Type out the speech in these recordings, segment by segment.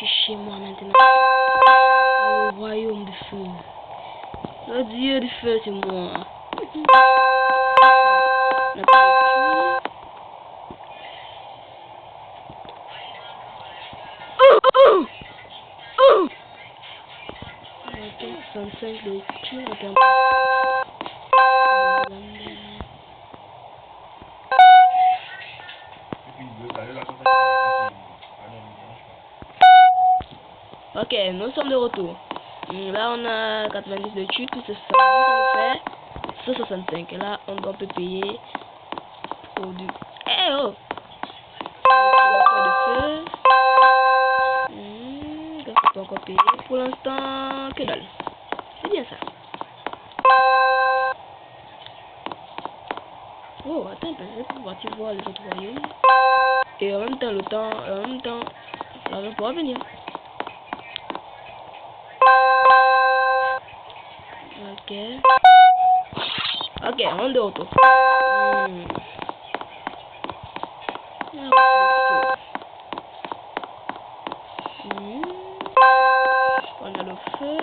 suis chez moi maintenant. Au royaume du feu. Le dieu du feu, c'est moi. La pellicule. Ok, 65 de tir. Attends. Ok, nous sommes de retour. Là, on a 90 de chute, plus de 100, ça nous fait 165. Et là, on doit payer produit. Eh oh! De feu. Donc, on peut encore payer. Pour l'instant, que dalle. C'est bien ça. Oh, attends un peu, je vais pouvoir voir les autres royaumes. Et en même temps, l'argent pourra venir. Ok. Ok, on est de retour. On a le feu.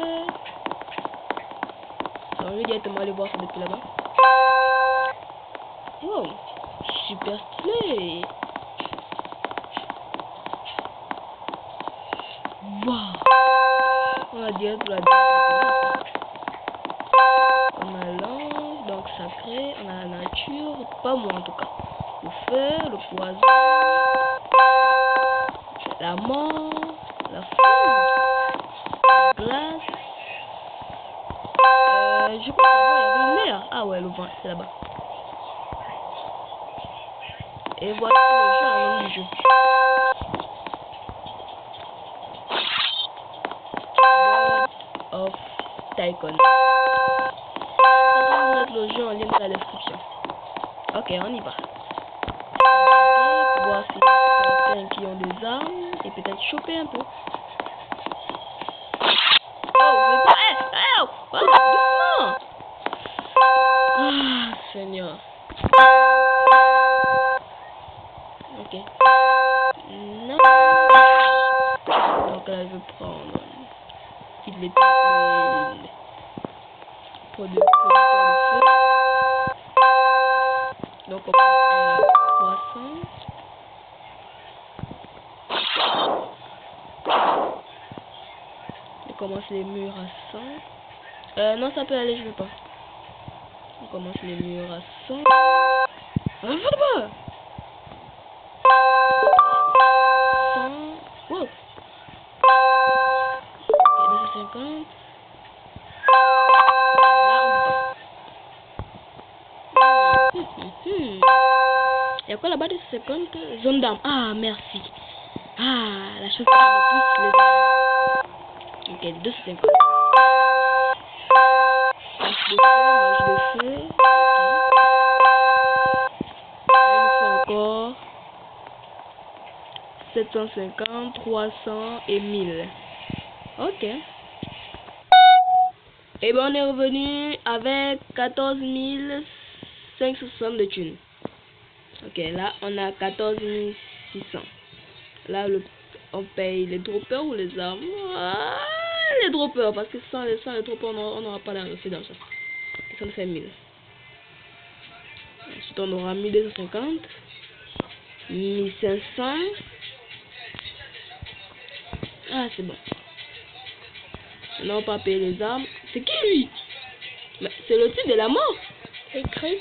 On va directement aller voir ça depuis là-bas. Wow, super stylé. Wow. On a direct la on a l'ange, donc sacré, on a la nature, pas moi en tout cas. Le feu, le poison, la mort, la foudre, la glace. Je crois qu'avant il y avait une mer. Ah ouais, le vent, c'est là-bas. Et voici le jeu, un nom du jeu. God of Tycoon. On va mettre le jeu en lien dans la description. Ok, on y va. Pour voir si certains qui ont des armes et peut-être choper un peu. Oh, mais pas. Doucement. Ah, Seigneur. Ok. Non. Donc là, je vais prendre les producteurs de feu. Donc on prend 300. On commence les murs à 100. Non, ça peut aller, je veux pas. On commence les murs à 100. Ah, pas. 100. Wow. Ok, 250. Il y a quoi là-bas de 50 zone d'armes? Ah, merci. Ah, la chose qui me plus les armes. Ok, 250. Moi je le fais. Il nous faut encore 750, 300 et 1000. Ok. Et ben on est revenu avec 14 560 de thunes. Ok, là on a 14 600. Là on paye les droppers ou les armes. Ah, les droppers, parce que sans les droppers on n'aura pas assez d'argent. Ça nous fait 1000. Ensuite on aura 1250, 1500. Ah, c'est bon. Maintenant on va payer les armes. C'est qui lui? C'est le type de la mort. C'est Chris.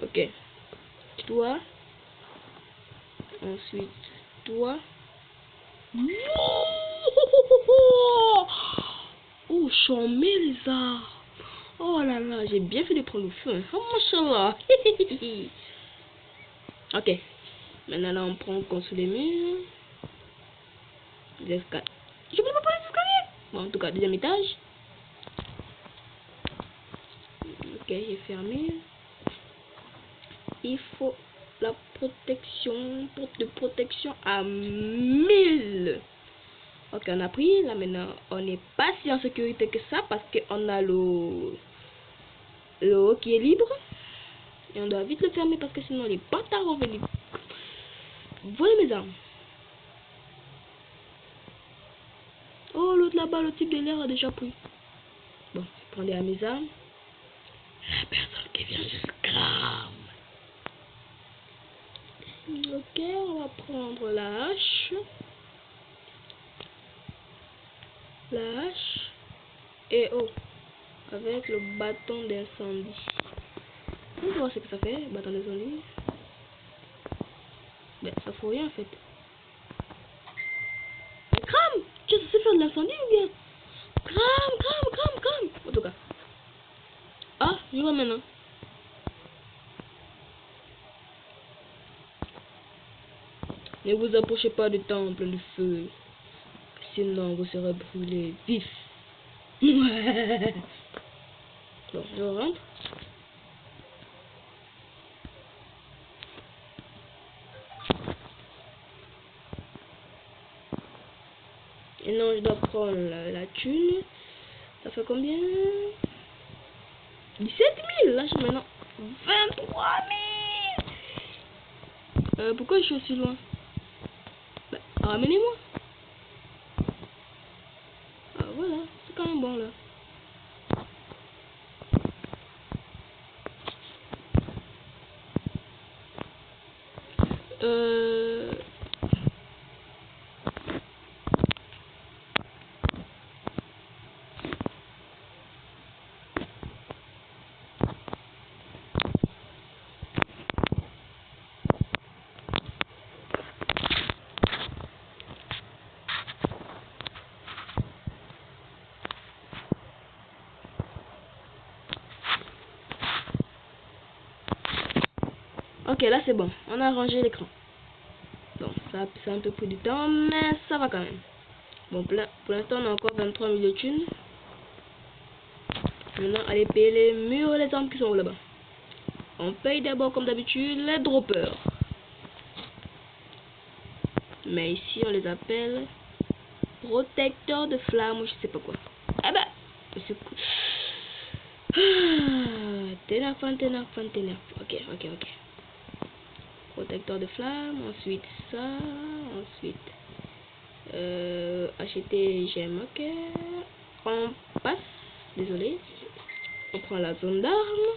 Ok. Toi. Ensuite, toi. Oh, chambé les armes. Oh là là, j'ai bien fait de prendre le feu. Oh, machallah. Ok. Maintenant, là, on prend construire les murs. Les escaliers. Je ne peux pas les escaliers. Bon, en tout cas, deuxième étage. Ok, j'ai fermé. Il faut la protection, porte de protection à 1000. Ok, on a pris. Là, maintenant, on n'est pas si en sécurité que ça parce qu'on a le haut qui est libre. Et on doit vite le fermer parce que sinon les bâtards vont venir voler mes armes. Oh, l'autre là-bas, le type de l'air a déjà pris. Bon, je prends à mes armes. La personne qui vient juste crame. Ok, on va prendre la hache. La hache. Et oh, avec le bâton d'incendie. On va voir ce que ça fait, bâton d'incendie. Ben, ça faut rien en fait. Crame! Tu es censé faire de l'incendie ou bien? Crame! En tout cas. Ah, je vois maintenant. Ne vous approchez pas du temple de feu. Sinon, vous serez brûlés vif. Bon, je rentre. Et non, je dois prendre la thune. Ça fait combien? 17 000. Là, je suis maintenant 23 000. Pourquoi je suis aussi loin? Bah, ramenez-moi. Ah, voilà. C'est quand même bon, là. Ok, là c'est bon. On a rangé l'écran. Bon, ça a un peu pris du temps, mais ça va quand même. Bon, pour l'instant, on a encore 23 000 de thunes. Maintenant, allez payer les murs et les armes qui sont là-bas. On paye d'abord, comme d'habitude, les droppers. Mais ici, on les appelle protecteurs de flammes ou je sais pas quoi. Ah bah, c'est cool. T'énerve. Ok. Protecteur de flammes, ensuite ça, ensuite acheter j'aime, ok. On passe, désolé. On prend la zone d'armes.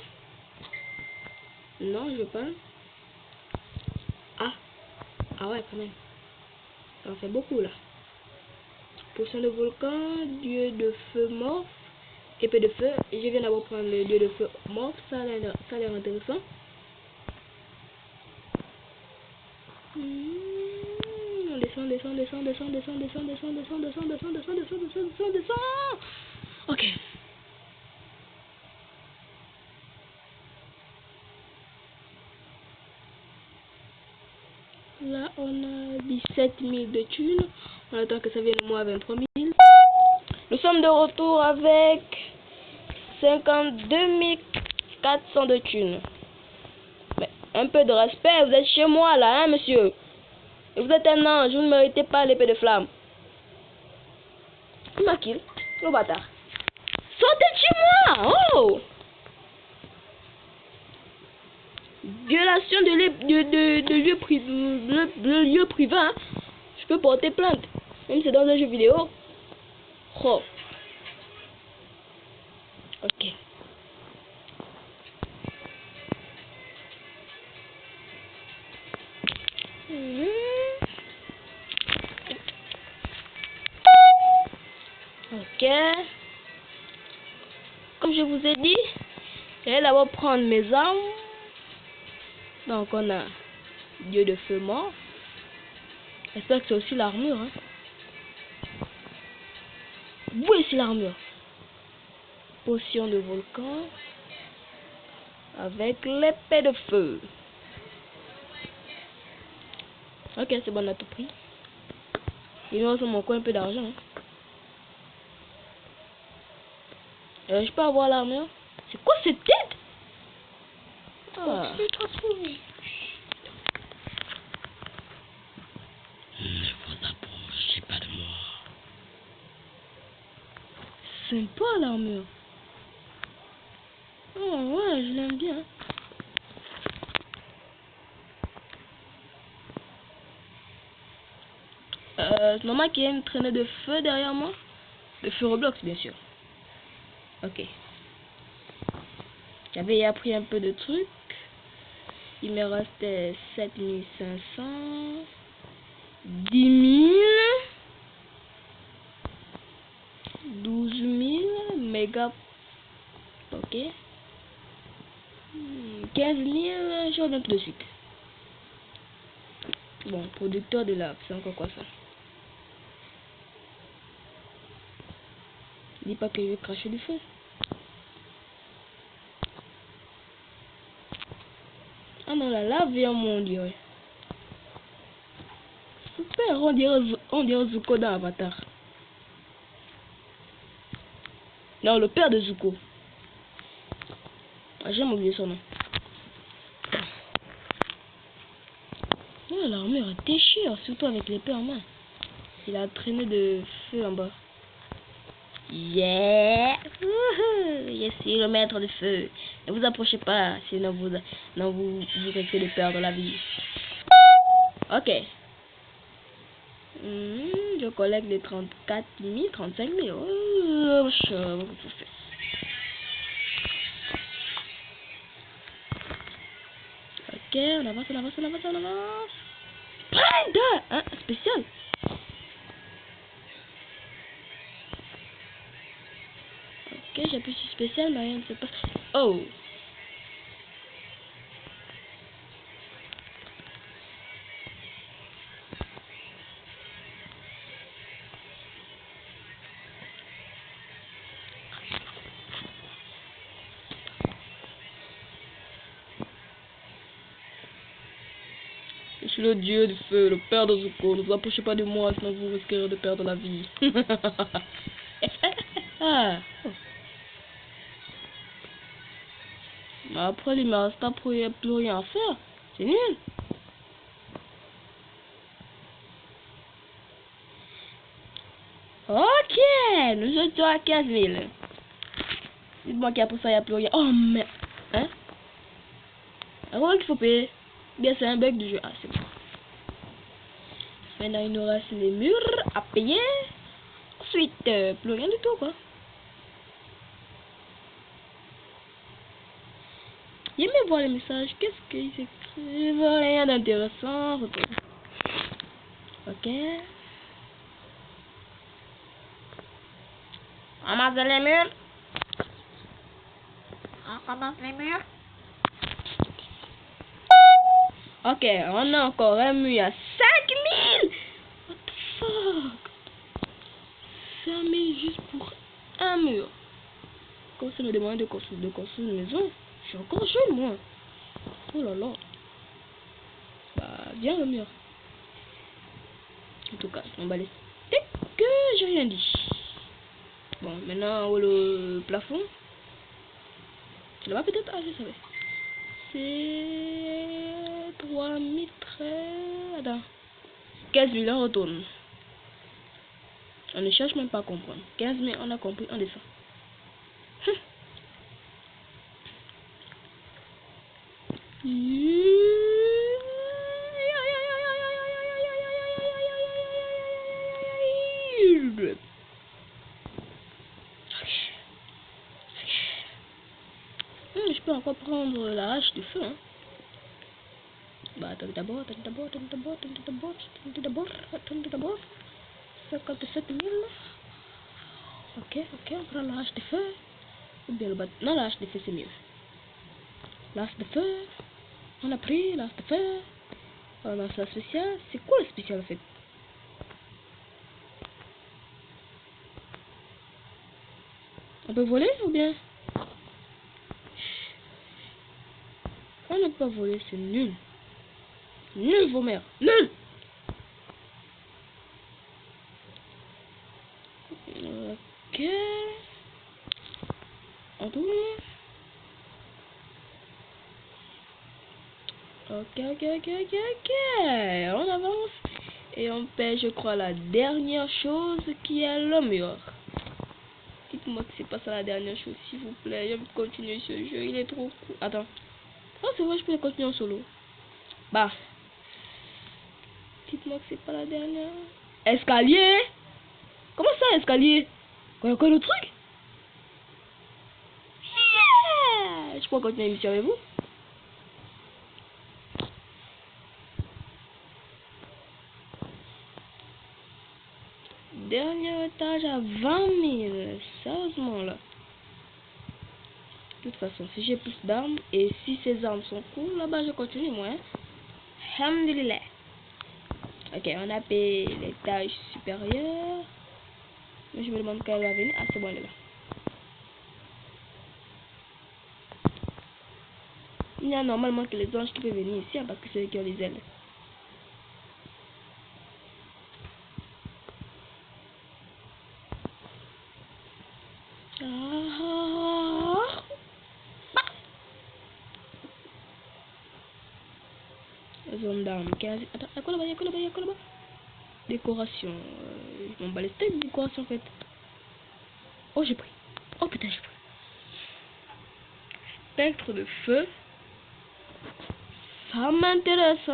Non, je veux pas. Ah ouais, quand même. Ça en fait beaucoup là. Potion de volcan, dieu de feu mort, épée de feu. Et je viens d'abord prendre le dieu de feu mort, ça a l'air intéressant. On descend. Ok. Là, on a 17 000 de thunes. On attend que ça vienne au moins à 23 000. Nous sommes de retour avec 52 400 de thunes. Mais un peu de respect, vous êtes chez moi là, hein, monsieur? Et vous êtes un ange, vous ne méritez pas l'épée de flamme. Il m'a kill, le bâtard. Sortez de chez moi! Oh! Violation de lieu privé, hein. Je peux porter plainte. Même si c'est dans un jeu vidéo. Oh. Ok. Ok. Comme je vous ai dit, je vais d'abord prendre mes armes. Donc on a dieu de feu mort. J'espère que c'est aussi l'armure, hein. Où est-ce l'armure? Potion de volcan. Avec l'épée de feu. Ok, c'est bon, on a tout pris. Il me reste mon coin un peu d'argent, hein. Je peux avoir l'armure? C'est quoi cette tête? Ah. Ne vous approchez pas de moi. Sympa l'armure. Oh ouais, je l'aime bien. C'est normal qu'il y ait une traînée de feu derrière moi. De feu Roblox, bien sûr. Ok. J'avais appris un peu de trucs. Il me restait 7500. 10 000. 12 000 mégas. Ok. 15 000. Je reviens tout de suite. Bon, producteur de lave, c'est encore quoi ça? Dis pas que je vais cracher du feu. Ah non, la lave vient mon dieu. Super, on dirait Zuko dans Avatar. Non, le père de Zuko. Ah, j'ai oublié son nom. Oh, l'armure déchire, surtout avec l'épée en main. Il a traîné de feu en bas. Yeah! Je suis le maître de feu. Ne vous approchez pas, sinon vous risquez de perdre la vie. Ok. Je collecte les 34 000, 35 000. Oh, ok, on avance. Hein, spécial. Ok, j'appuie sur spécial, mais rien ne se passe. Oh! Je suis le dieu du feu, le père de Zuko. Ne vous approchez pas de moi, sinon vous risquerez de perdre la vie. Ah. Mais après, il me reste pas plus rien à faire. C'est nul. Ok, nous étions à 15 000. Dites-moi qu'après ça, il n'y a plus rien. Oh, mais... Hein? Alors qu'il faut payer. Bien, c'est un bug du jeu. Ah, c'est bon. Maintenant, il nous reste les murs à payer. Ensuite, plus rien du tout, quoi. J'aime voir les messages. Qu'est-ce qu'ils écrivent? Rien d'intéressant. Ok. Ramasse les murs. Ramasse les murs. Ok, on a encore un mur à 5 000. What the fuck? 5 000 juste pour un mur. Quand ça me demande de construire une maison, je suis encore jeune, moi. Oh là là. Bah, bien le mur. En tout cas, on va laisser que j'ai rien dit. Bon, maintenant, le plafond. C'est là-bas peut-être? Ah, je savais. C'est 3013. Attends. 15 000, on retourne. On ne cherche même pas à comprendre. 15 000, on a compris, on descend. Je peux encore prendre la hache de feu, hein. Bah, attendez d'abord. 57 000. Ok, on prend la hache de feu. Ou bien le bâton. Non, la hache de feu, c'est mieux. La hache de feu. On a pris la hache de feu. On a ça spécial. C'est quoi le spécial en fait? On peut voler ou bien? On ne peut pas voler, c'est nul. Nul, vos mères. Nul. Ok. On tourne. Ok. On avance. Et on paie, je crois, la dernière chose qui est le mur. Dites-moi que c'est pas ça la dernière chose, s'il vous plaît. Je vais continuer ce jeu, il est trop cool. Attends. Oh, c'est vrai, je peux continuer en solo. Bah. Dites-moi que c'est pas la dernière. Escalier? Comment ça, escalier? Quoi le truc? Yeah! Je peux continuer l'émission avec vous? Dernier étage à 20 000. Sérieusement, là. De toute façon, si j'ai plus d'armes et si ces armes sont cool, là-bas, je continue, moi. Hein? Alhamdulillah. Ok, on a payé l'étage supérieur. Mais je me demande quand elle va venir. Ah, c'est bon, elle est là. Il y a normalement que les anges qui peuvent venir ici, hein, parce que c'est eux qui ont les ailes. Zone d'armes 15. Attends, y'a quoi là-bas? Décoration. Je m'en bats les steaks de décoration en fait. Oh, j'ai pris. Oh putain, j'ai pris. Spectre de feu. Ça m'intéresse,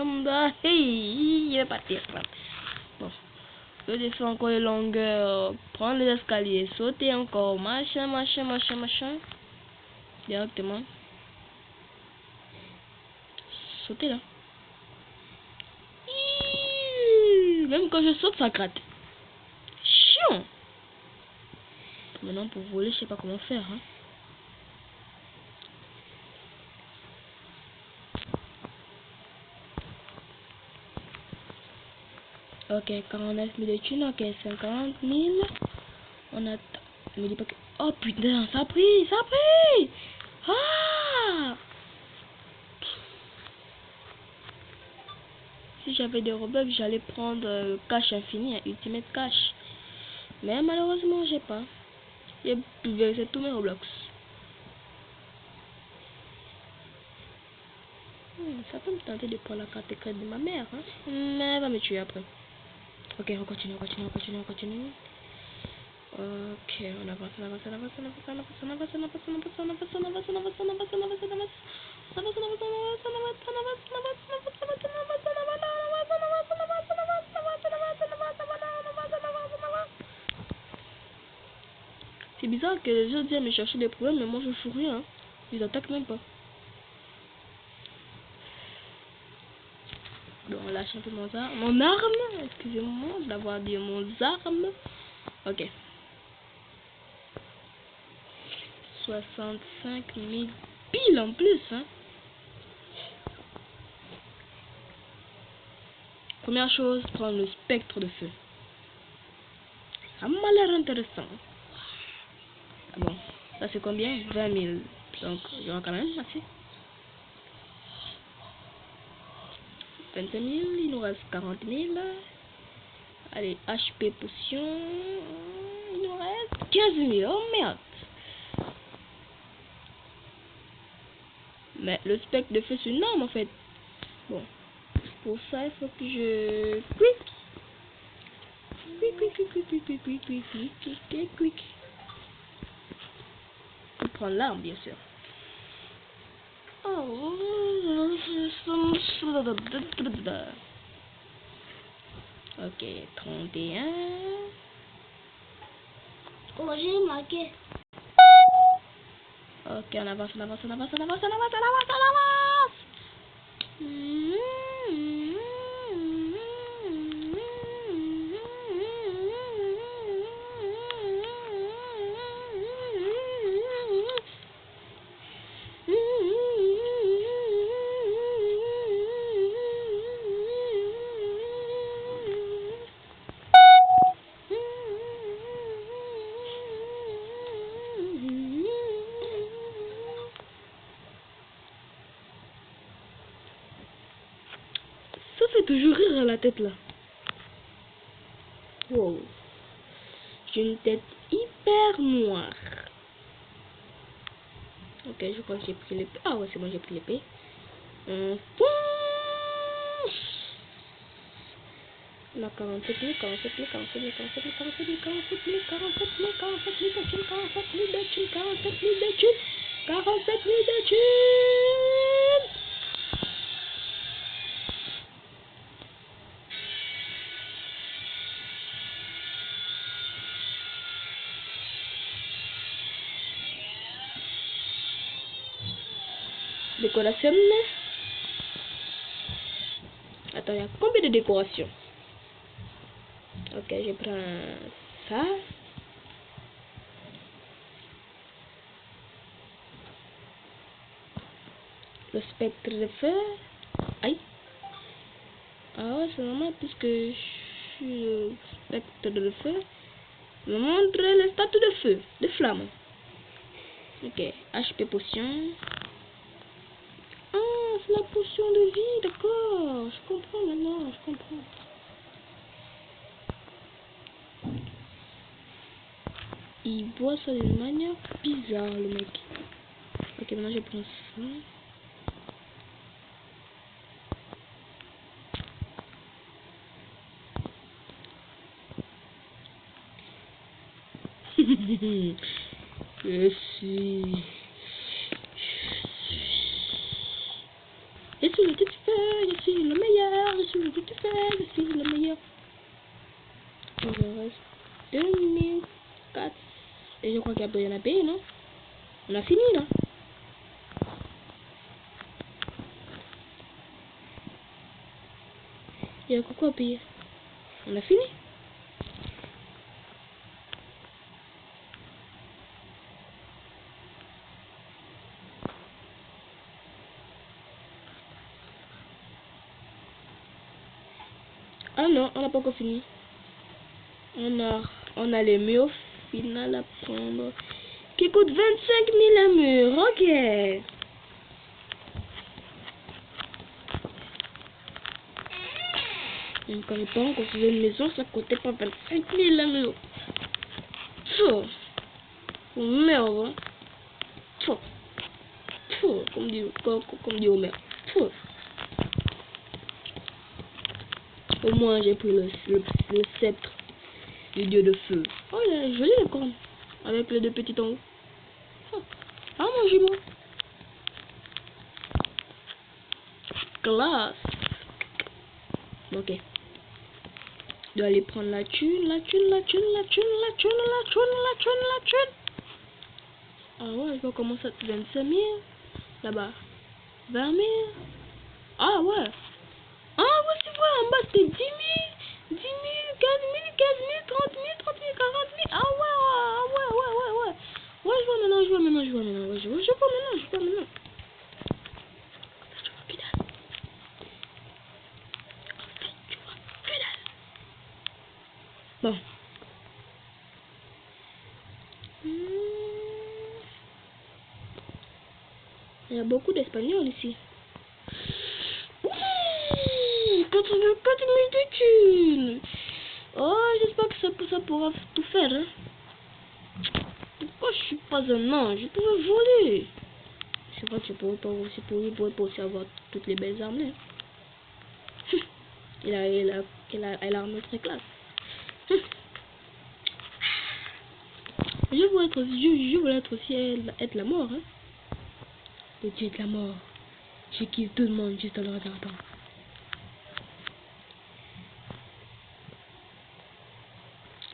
Hey, il va partir. Bon. Je descends encore les longueurs. Prendre les escaliers. Sauter encore. Machin. Directement. Sauter là. Même quand je saute, ça gratte. Chiant. Maintenant, pour voler, je sais pas comment faire. Hein. Ok, 49 000 de thunes. Ok, 50 000. On a... Me dis pas que... Oh putain, ça a pris. Ah! Si j'avais des Robux, j'allais prendre cash infini, Ultimate Cash. Mais malheureusement, j'ai pas. J'ai versé tous mes Roblox. Ça peut me tenter de prendre la carte secrète de ma mère, hein. Mais elle va me tuer après. Ok, on continue. Ok, on avance. C'est bizarre que les autres viennent me chercher des problèmes, mais moi je fous rien. Hein. Ils attaquent même pas. Bon, on lâche un peu mon arme. Excusez-moi d'avoir dit mon arme. Ok. 65 000 piles en plus, hein. Première chose, prendre le spectre de feu. Ça m'a l'air intéressant. Ah bon, ça c'est combien? 20 000. Donc, il y aura quand même assez. 25 000, il nous reste 40 000. Allez, HP potion. Il nous reste 15 000. Oh merde. Mais le spectre de feu c'est une arme en fait. Bon, pour ça il faut que je quick. Pour prendre l'arme bien sûr. Ok, 31. Oh, j'ai marqué. Ok, on avance. Ça fait toujours rire à la tête là. Wow. J'ai une tête hyper noire. Ok, je crois que j'ai pris l'épée. Ah ouais, c'est bon, j'ai pris l'épée. On a 47 000 de thunes. Décoration. Attends, il y a combien de décorations? Ok, je prends ça. Le spectre de feu. Aïe. Ah ouais, c'est normal puisque je suis le spectre de feu. Me montre le statut de feu, de flamme. Ok, HP potion. Ah, c'est la potion de vie, d'accord. Je comprends maintenant, je comprends. Il boit ça d'une manière bizarre, le mec. Ok, maintenant je prends ça. Je suis le petit feu, je suis le meilleur, je suis le petit feu, je suis le meilleur. Il me reste 2004. Et je crois qu'il y en a payé, non? On a fini, là. Il y a quoi à payer? On a fini? Ah non, on n'a pas encore fini. On a les murs final à prendre qui coûtent 25 000 un mur. Ok. Quand les parents construisaient une maison, ça coûtait pas 25 000 un mur. Oh merde. Hein. Comme dit Homer. Au moins j'ai pris le sceptre du dieu de feu. Oh, il est joli le corne. Avec les deux petits en haut. Ah, mon jumeau. Classe. Ok. Je dois aller prendre la thune. Ah ouais, je vois comment ça. 25 000. Là-bas. 20 000. Ah ouais. Ah ouais, tu vois, en bas c'était 10 000. 10 000, 15 000, 30 000, 40 000. Ah ouais. Ouais, je vois maintenant. Ouais, je vois maintenant. Bon. Il y a beaucoup d'Espagnols ici. 84 000 de thunes. Oh, j'espère que ça pourra tout faire. Hein. Pourquoi je suis pas un ange? Je pourrais voler. C'est vrai que je pourrais pas aussi avoir toutes les belles armes. Hein. Elle a armé très classe. Je veux être aussi être la mort. Hein. Le dieu de la mort. Je kiffe tout le monde juste en le regardant.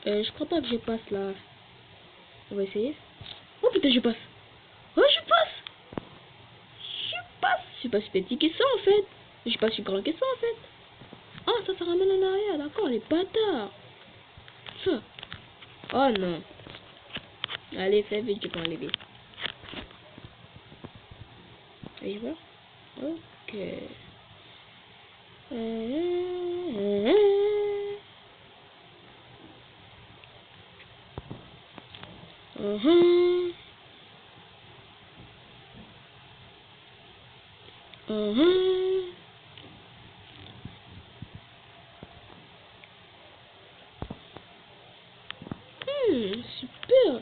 Je crois pas que je passe là. On va essayer. Oh putain, je passe. Oh, je passe. Je suis pas si petit que ça en fait. Je suis pas si grand que ça en fait. Ah, ça ramène en arrière, d'accord, les bâtards. Ça. Oh non. Allez, fais vite, je peux enlever. Et voilà. Ok. Super.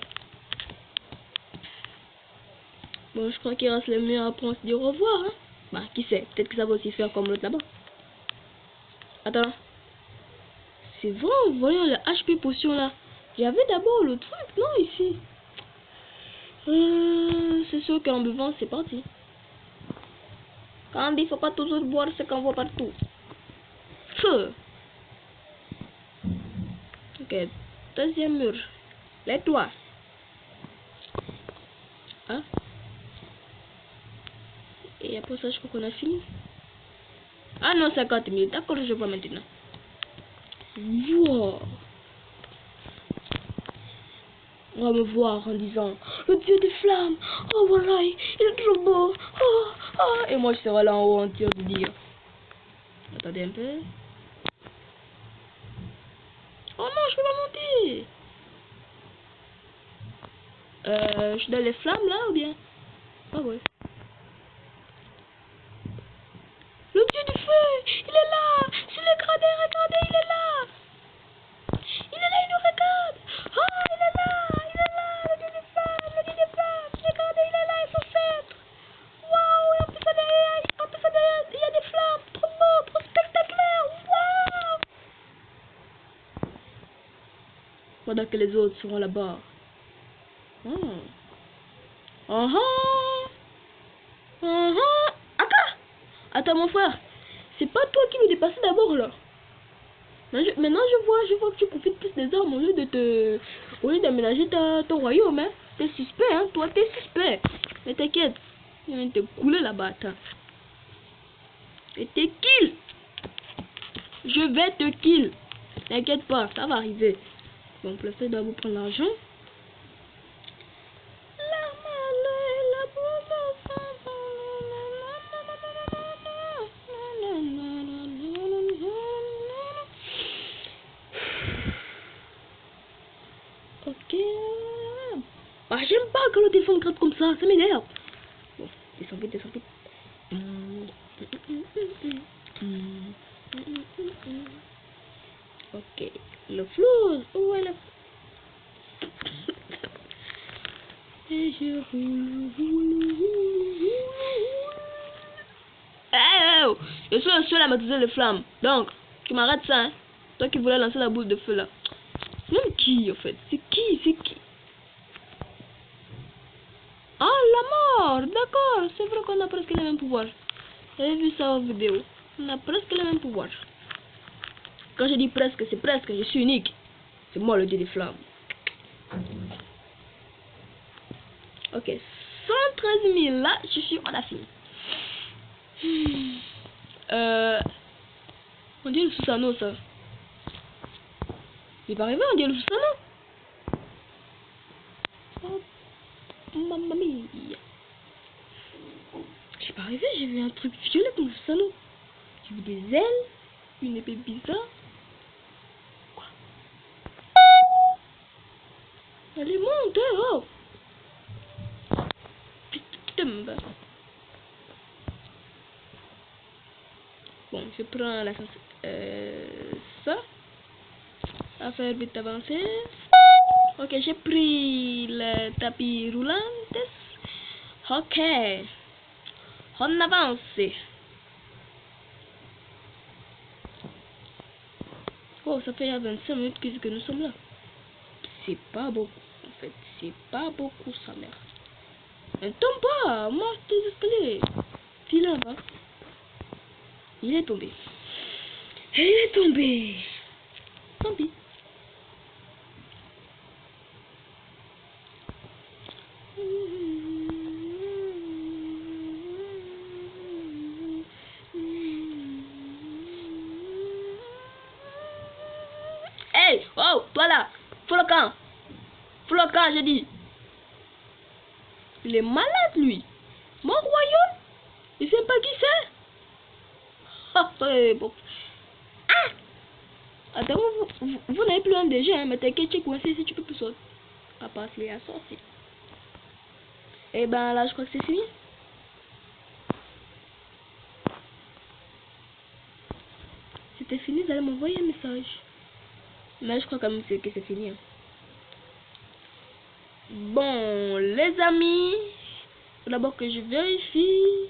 Bon, je crois qu'il reste le mieux après on se dit au revoir. Hein. Bah, qui sait, peut-être que ça va aussi faire comme l'autre là-bas. Attends. C'est vrai, voyons le HP potion là. J'avais d'abord le truc, non, ici. C'est sûr qu'en buvant, c'est parti. Quand il faut pas toujours boire ce qu'on voit partout. Feu. Ok, deuxième mur. Les toits. Hein? Et après ça, je crois qu'on a fini. Ah non, 50 000. D'accord, je vois maintenant. Wow. On va me voir en disant le dieu des flammes. Oh voilà, il est trop beau. Oh, oh. Et moi, je serai là en haut en train de dire. Attendez un peu. Oh non, je peux pas monter. Je suis dans les flammes là ou bien? Ah ouais. Le dieu du feu, il est là. Sur le gradin, regardez, il est là. Il est là, il nous regarde. Oh, il est là, le dieu des flammes, le dieu des flammes. Regardez, il est là, il faut faire. Waouh, et en plus, il y a des flammes. Trop beau, trop spectaculaire. Waouh. Pendant que les autres seront là-bas. Attends mon frère, c'est pas toi qui me dépassais d'abord là. Maintenant je vois que tu profites plus des armes au lieu d'aménager ton royaume, hein. T'es suspect, hein, toi t'es suspect. Mais t'inquiète, il vient te couler là-bas, attends. Et t'es kill. Je vais te kill. T'inquiète pas, ça va arriver. Bon, pour le fait d'abord prendre l'argent. Ok. Ah, j'aime pas quand le téléphone gratte comme ça m'énerve. Bon, descends vite, descends vite. Ok, le flou. Où est le... Et je roule. Oh, je suis le seul à maîtriser les flammes. Donc, tu m'arrêtes ça, hein. Toi qui voulais lancer la boule de feu là. Même qui en fait? C'est qui? Ah, la mort. D'accord, c'est vrai qu'on a presque les mêmes pouvoirs. J'avais vu ça en vidéo. On a presque les mêmes pouvoirs. Quand je dis presque, c'est presque. Je suis unique. C'est moi le dieu des flammes. Ok, 113 000 là, je suis on a fini. On dit le Susano ça. Il pas arrivé, on dit le Susano. Oh, mamma mia. J'ai pas arrivé, j'ai vu un truc violet comme le Susano. J'ai vu des ailes, une épée bizarre. Quoi? Allez, monte, oh. Putain, bah. Bon, je prends la ça. À faire vite avancer. Ok, j'ai pris le tapis roulant. Ok. On avance. Oh, ça fait 25 minutes que nous sommes là. C'est pas beaucoup. En fait, c'est pas beaucoup, sa mère. Ne tombe pas. Marche tes escaliers. File là-bas. Il est tombé. Et il est tombé. Tant pis. Hey, oh, toi là, fous le camp, j'ai dit. Il est malade lui. Mon royaume, il sait pas qui c'est. Ah, bon. Ah, attends, vous n'avez plus un déjà, hein, mais t'inquiète, tu es coincé si tu peux plus sortir. À part s'il est à sortir. Et ben là, je crois que c'est fini. C'était fini, vous allez m'envoyer un message. Mais je crois quand même que c'est fini. Hein. Bon, les amis, faut d'abord que je vérifie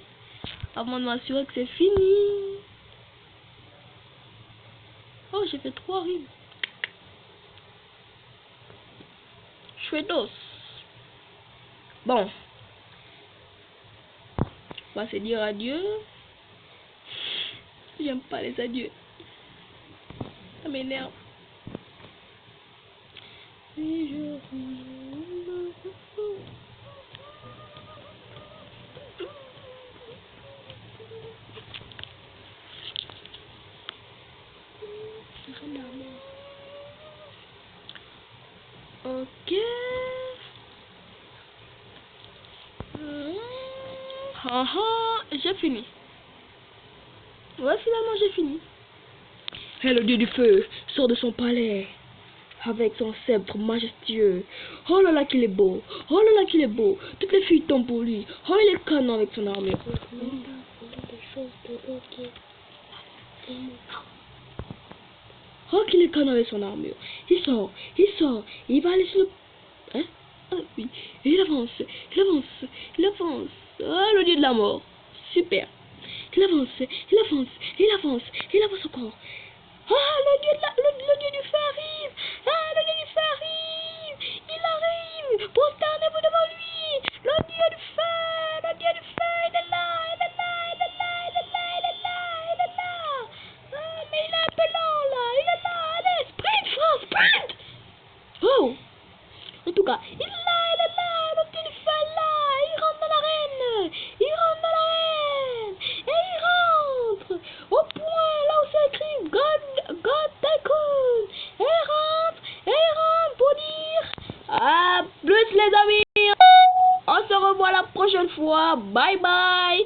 avant de m'assurer que c'est fini. Oh, j'ai fait 3 rimes. Chouettos. Bon, on va se dire adieu. J'aime pas les adieux. Ça m'énerve. J'ai fini. Ouais, finalement, j'ai fini. Et le dieu du feu sort de son palais avec son sceptre majestueux. Oh là là qu'il est beau. Oh là là qu'il est beau. Toutes les filles tombent pour lui. Oh, il est canon avec son armure. Oh, qu'il est canon avec son armure. Il sort. Il va aller sur le... Hein? Ah oui. Et il avance. Oh, le dieu de la mort. Super. Il avance encore. Ah, le dieu du feu arrive. Ah, le dieu du feu arrive. Il arrive. Prosternez-vous devant lui. Le dieu du feu, il est là. Ah, mais il est un peu lent là. Il est là. Allez, sprint. Oh. En tout cas, il est là. Le dieu du feu est là. Il rentre dans l'arène. Et il rentre au point là où c'est écrit God Tycoon. Et il rentre pour dire à plus les amis. On se revoit la prochaine fois. Bye bye.